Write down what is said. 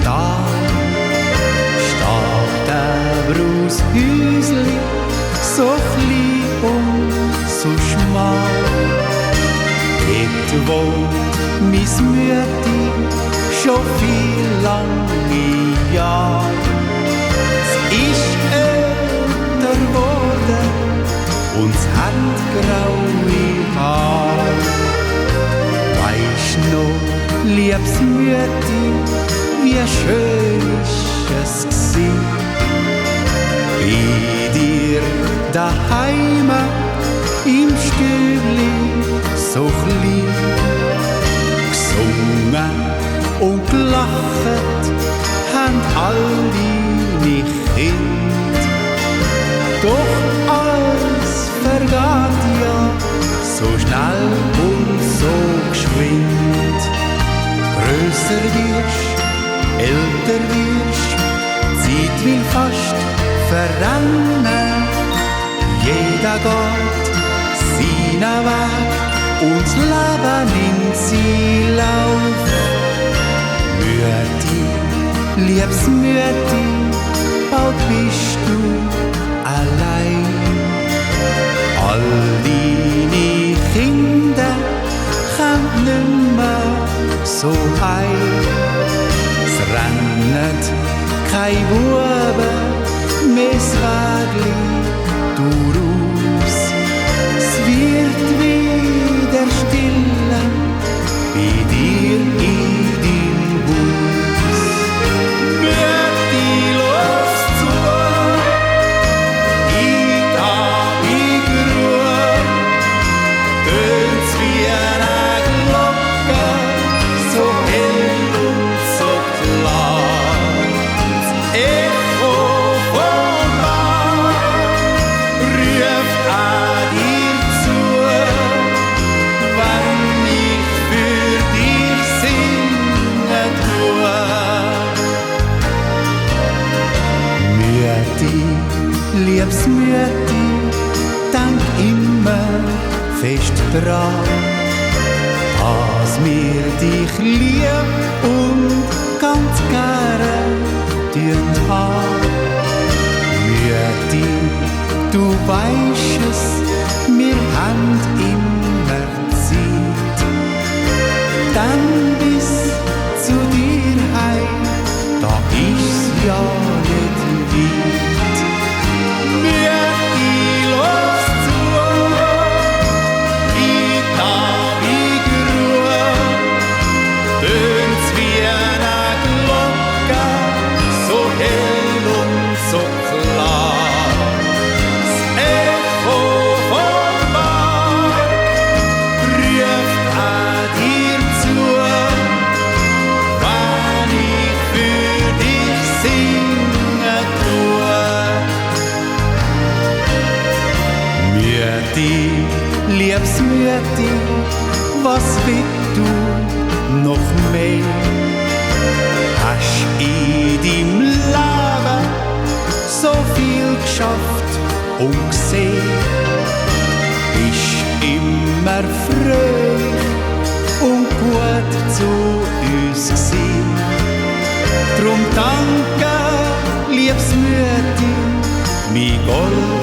da steht der Braushäusli, so klein und so schmal. Dort wohnt mis Mütti schon viel lange Jahre. Es ist älter geworden und es hat graue Haare. Weisst noch, liebes Mütti, wie schön ist es gsi, bei dir daheim im Stübli so klein. Gesungen und gelacht haben all deine Kinder. Doch alles vergeht ja so schnell und so geschwind. Grösser wirst, älter wirst, Zeit will fast verrennen. Jeder geht seinen Weg und das Leben nimmt sie Lauf. Mütti, liebes Mütti, bald bist du allein. All deine Kinder kommen nimmer so heim. Es rennt kein Buben mehr das Wägli daraus. Es wird wieder stille bei dir in deinem Haus. Mütti, los zu, in die Ruhe, tönt's wie eine Glocke, so hell und so klar. Das Echo vom Bach ruft an dir zu, wenn ich für dich singen tue. Mütti, liebes Mütti, denk immer fest dran, dass wir dich lieb und ganz gerne haben. Mütti, du weisst es, wir haben immer Zeit. Dann bis zu dir heim, da ist's ja nicht weit. Mütti, los zu, in die Ruhe, tönt's wie eine Glocke, so hell und so klar. Das Echo vom Berg ruft an dir zu, wenn ich für dich singen tue. Mütti, liebes Mütti, was willst du noch mehr? Hast in deinem Leben so viel geschafft und gesehen, bist immer fröhlich und gut zu uns gsi. Drum danke, liebes Mütti, mein Gold